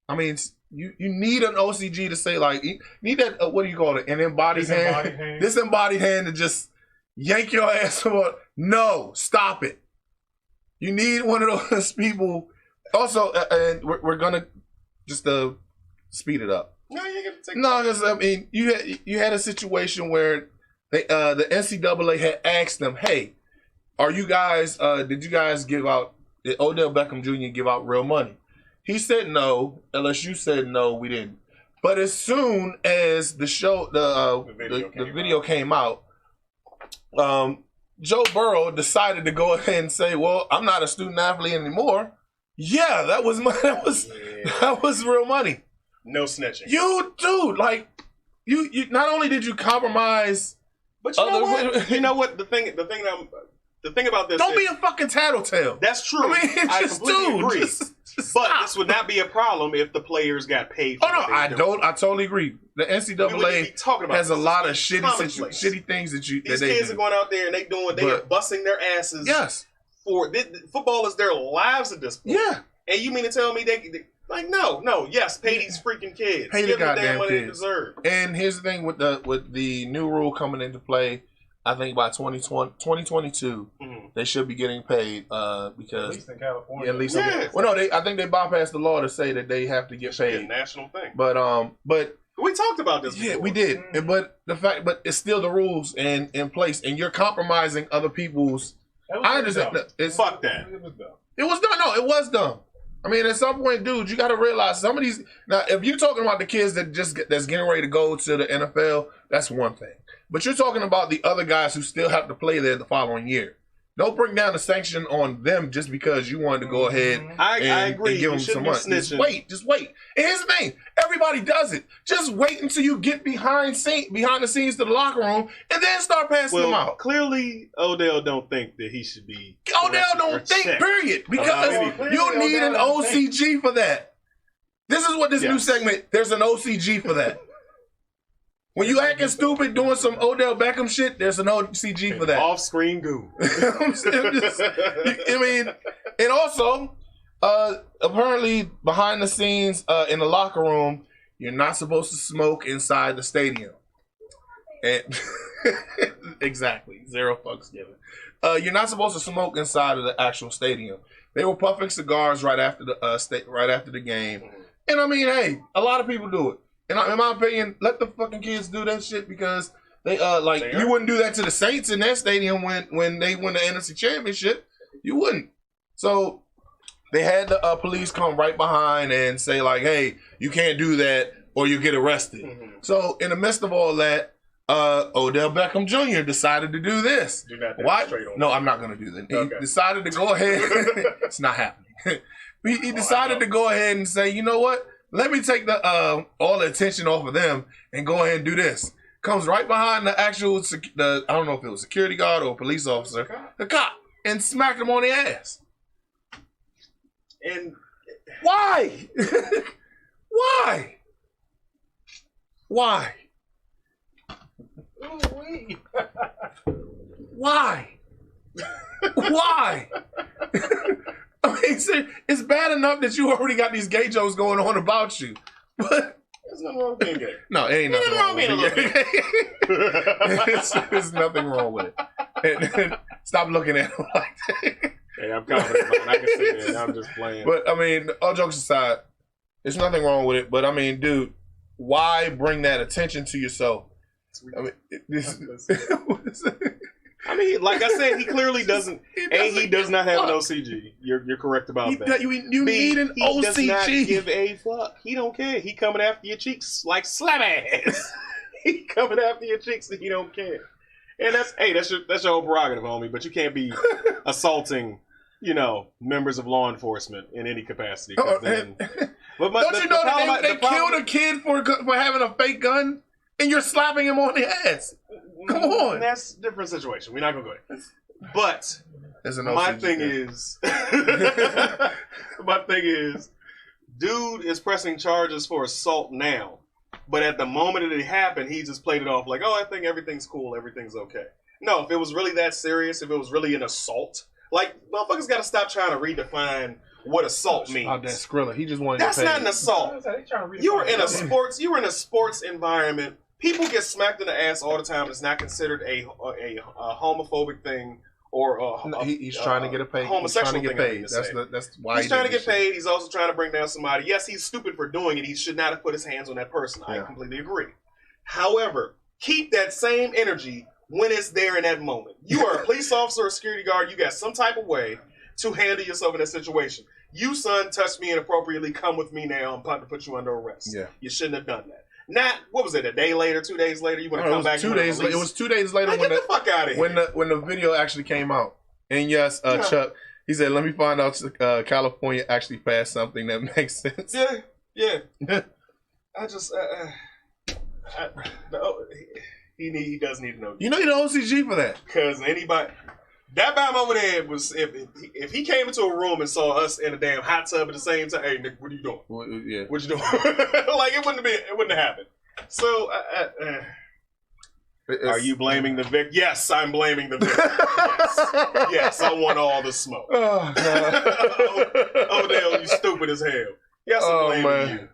I mean, you need an OCG to say like, you need that, what do you call it, an embodied hand? This embodied hand to just yank your ass from no, stop it. You need one of those people. Also, and we're going to just speed it up. No, you're going to take No, because I mean, you had a situation where the NCAA had asked them, hey, are you guys, did Odell Beckham Jr. give out real money? He said no. LSU said no, we didn't. But as soon as the show, the video came out, Joe Burrow decided to go ahead and say, "Well, I'm not a student athlete anymore." Yeah, that was real money. No snitching. You dude, like you not only did you compromise, but you know what? The thing about this, don't be a fucking tattletale. That's true. I mean, I completely agree. But this would not be a problem if the players got paid. Oh no, I totally agree. The NCAA has a lot of shitty things that these kids are going out there and they are busting their asses. Yes, for football is their lives at this point. Yeah, and you mean to tell me they like no, yes, pay these freaking kids, pay the goddamn money kids. They deserve. And here's the thing with the new rule coming into play. I think by 2022, they should be getting paid because at least in California. At least, I think they bypassed the law to say that they have to get paid. It's a national thing. But we talked about this. Yeah, before. we did. But it's still the rules in place, and you're compromising other people's. I understand. Fuck that. It was dumb. It was dumb. No, it was dumb. I mean, at some point, dude, you got to realize some of these. Now, if you're talking about the kids that's getting ready to go to the NFL, that's one thing. But you're talking about the other guys who still have to play there the following year. Don't bring down the sanction on them just because you wanted to go ahead I agree. and give them some money. Just wait. And here's the thing. Everybody does it. Just wait until you get behind the scenes to the locker room and then start passing them out. Clearly, Odell don't think that he should be. Odell don't think, period. Because you need an OCG for that. This is what this new segment, there's an OCG for that. When you acting stupid doing some Odell Beckham shit, there's an OCG for that. Off-screen goo. I mean, and also, apparently behind the scenes in the locker room, you're not supposed to smoke inside the stadium. And exactly, 0 fucks given. You're not supposed to smoke inside of the actual stadium. They were puffing cigars right after the game, and I mean, hey, a lot of people do it. And in my opinion, let the fucking kids do that shit because you wouldn't do that to the Saints in their stadium when they win the NFC Championship. You wouldn't. So they had the police come right behind and say like, "Hey, you can't do that or you get arrested." So in the midst of all that, Odell Beckham Jr. decided to do this. Why? No, I'm not going to do that. He decided to go ahead. It's not happening. He decided to go ahead and say, "You know what? Let me take all the attention off of them and go ahead and do this." Comes right behind the actual, I don't know if it was a security guard or a police officer, the cop, and smacked him on the ass. And why? Why? Why? Why? Why? I mean, it's bad enough that you already got these gay jokes going on about you, but there's nothing wrong with being gay. No, it ain't nothing wrong with being gay. There's nothing wrong with it. And stop looking at him like that. Hey, I'm confident, man. I can say that. I'm just playing. But I mean, all jokes aside, there's nothing wrong with it. But I mean, dude, why bring that attention to yourself? I mean, like I said, he clearly doesn't. He does not have an OCG. You're correct about that. You need an OCG. He does not give a fuck. He don't care. He coming after your cheeks like slap ass. He coming after your cheeks and he don't care. And that's your whole prerogative, homie. But you can't be assaulting, members of law enforcement in any capacity. Don't you know that they killed a kid for having a fake gun? And you're slapping him on the ass. Come on. That's a different situation. We're not going to go there. But my thing is, dude is pressing charges for assault now. But at the moment that it happened, he just played it off like, I think everything's cool. Everything's okay. No, if it was really that serious, if it was really an assault, like, motherfuckers got to stop trying to redefine what assault means. Oh, that Skrilla. He just wanted That's not an assault. You were in a sports environment. People get smacked in the ass all the time. It's not considered a homophobic thing or he's trying to get a paid. Homosexual thing. That's why he's trying to get paid. He's also trying to bring down somebody. Yes, he's stupid for doing it. He should not have put his hands on that person. Yeah. I completely agree. However, keep that same energy when it's there in that moment. You are a police officer or a security guard. You got some type of way to handle yourself in that situation. You, son, touched me inappropriately. Come with me now. I'm about to put you under arrest. Yeah. You shouldn't have done that. Not, what was it, a day later, 2 days later? You want to come back? 2 days later. It was 2 days later get the fuck out of here. When the video actually came out. And yes, Chuck, he said, let me find out California actually passed something that makes sense. Yeah. I just, he does need to know. You know you're the OCG for that. Because anybody... That bam over there was if he came into a room and saw us in a damn hot tub at the same time. Hey, Nick, what are you doing? Well, yeah. What you doing? Like it wouldn't have happened. So, are you blaming the victim? Yes, I'm blaming the victim. Yes, I want all the smoke. Oh, Odell, you stupid as hell. Yes, I'm blaming you.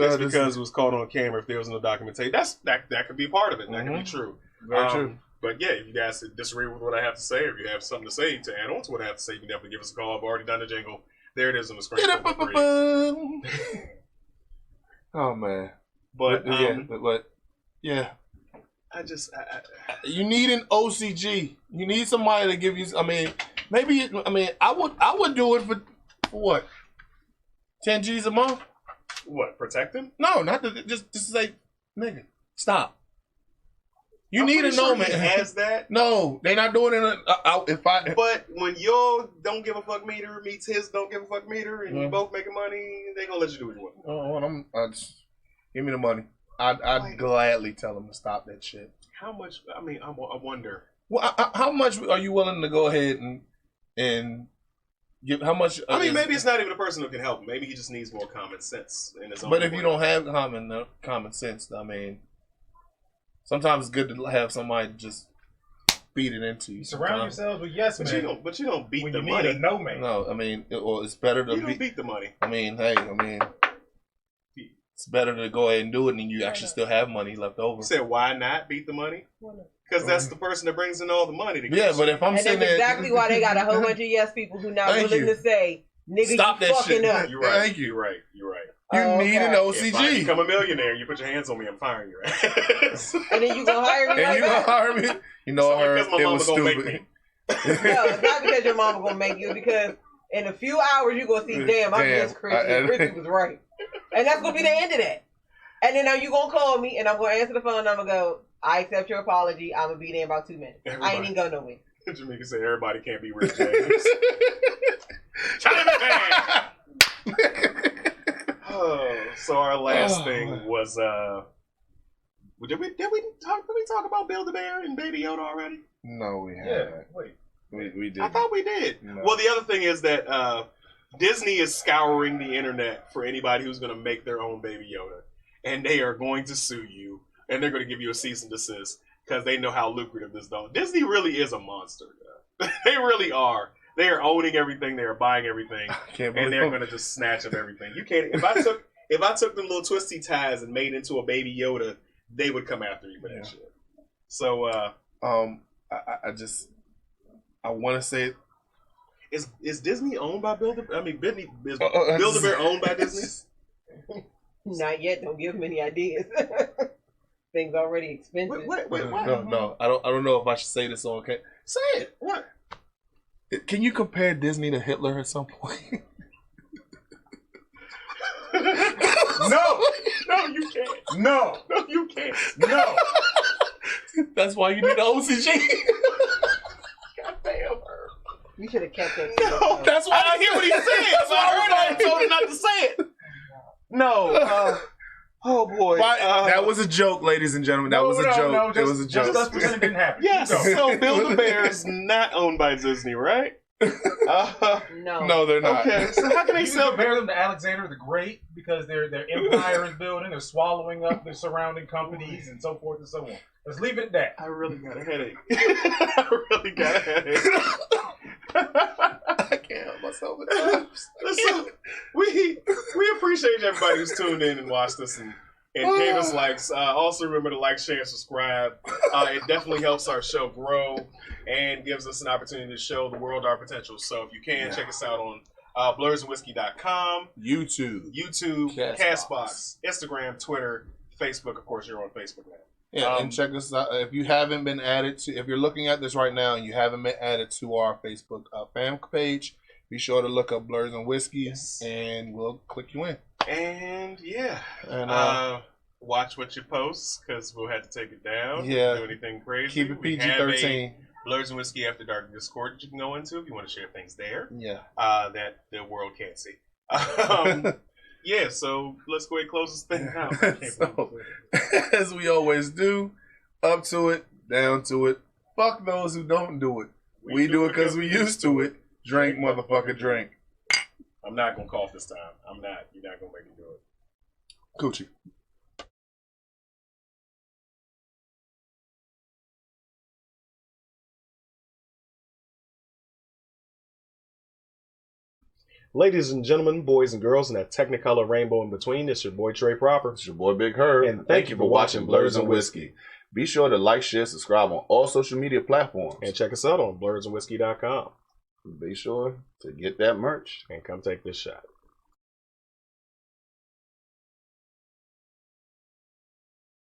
Just because it was caught on camera. If there was no documentation, that could be part of it. That could be true. Very true. But yeah, if you guys disagree with what I have to say, or if you have something to say to add on to what I have to say, you can definitely give us a call. I've already done the jingle. There it is on the screen. Oh man. But yeah. I just you need an OCG. You need somebody to give you. I mean, I would do it for what? 10 G's a month. What, protect him? No, not to just say, nigga, stop. You need to know, man. He has that. No, they not doing it. But when your don't give a fuck meter meets his don't give a fuck meter, and you both making money, they gonna let you do what you want. Give me the money. I'd gladly tell them to stop that shit. How much? I mean, I wonder. Well, how much are you willing to go ahead and give? How much? I mean, maybe it's not even a person who can help him. Maybe he just needs more common sense in his own. But if you don't have common sense, I mean. Sometimes it's good to have somebody just beat it into you. Surround yourselves with yes men. But you don't beat when the you money. Need a no man. No, I mean, it's better to beat the money. I mean, it's better to go ahead and do it, and you actually still have money left over. You said why not beat the money? Because that's the person that brings in all the money. But if I'm saying that's exactly why they got a whole bunch of yes people who not willing to say, "Nigga, stop you that fucking shit." up. You're right. Thank you. You're right. You need an OCG. If I become a millionaire, you put your hands on me, I'm firing your ass. And then you gonna hire me. And you gonna hire me? You know, because my mama gonna make me. No, it's not because your mama gonna make you. Because in a few hours you gonna see, damn, I guess Chrissy was right, and that's gonna be the end of that. And then you gonna call me, and I'm gonna answer the phone, and I'm gonna go, I accept your apology. I'm gonna be there in about 2 minutes. I ain't even go nowhere. Jamaica said everybody can't be Rich James. China McMahon. So our last thing was did we talk about Build-A-Bear and Baby Yoda already? No, we haven't. Yeah, wait. We did. I thought we did. No. Well, the other thing is that Disney is scouring the internet for anybody who's going to make their own Baby Yoda, and they are going to sue you, and they're going to give you a cease and desist because they know how lucrative this is. Disney really is a monster. They really are. They are owning everything. They are buying everything, and they're going to just snatch up everything. You can't. If I took them little twisty ties and made into a Baby Yoda, they would come after me for that shit. So, I want to say, is Disney owned by Build-A-Bear? I mean, is Build-A-Bear owned by Disney? Not yet. Don't give them any ideas. Things already expensive. Wait, what? No. I don't know if I should say this on. Okay, say it. What? Can you compare Disney to Hitler at some point? No, you can't. No, you can't. No. That's why you need an OCG. God damn her. You should have kept that. No, that's why I hear what he's saying. So I heard I told him not to say it. No. Oh boy. That was a joke, ladies and gentlemen. That was a joke. It was a joke. Just pretend it didn't happen. Yes. So Build-A-Bear is not owned by Disney, right? No, they're not. Okay, so how can they compare them to Alexander the Great because their empire is building, they're swallowing up their surrounding companies and so forth and so on. Let's leave it at that. I really got a headache. I can't help myself at times. Listen, we appreciate everybody who's tuned in and watched us and gave us likes. Also remember to like, share, and subscribe. It definitely helps our show grow and gives us an opportunity to show the world our potential. So if you can, check us out on blurrsandwhiskey.com, YouTube, Castbox, Instagram, Twitter, Facebook. Of course, you're on Facebook now. Yeah, and check us out. If you haven't been added to, if you're looking at this right now and you haven't been added to our Facebook fan page, Be sure to look up Blurs and Whiskey, and we'll click you in. And yeah, And watch what you post because we'll have to take it down. Yeah. Do anything crazy. Keep it PG-13. Blurs and Whiskey After Dark Discord that you can go into if you want to share things there. Yeah. That the world can't see. Yeah, so let's go ahead and close this thing out. So, as we always do, up to it, down to it. Fuck those who don't do it. We do it because we used to it. Drink, motherfucker, drink. I'm not going to cough this time. I'm not. You're not going to make me do it. Coochie. Ladies and gentlemen, boys and girls, and that technicolor rainbow in between, it's your boy Trey Proper. It's your boy Big Herb. And thank you for watching Blurs and Whiskey. Be sure to like, share, subscribe on all social media platforms. And check us out on blursandwhiskey.com. Be sure to get that merch. And come take this shot.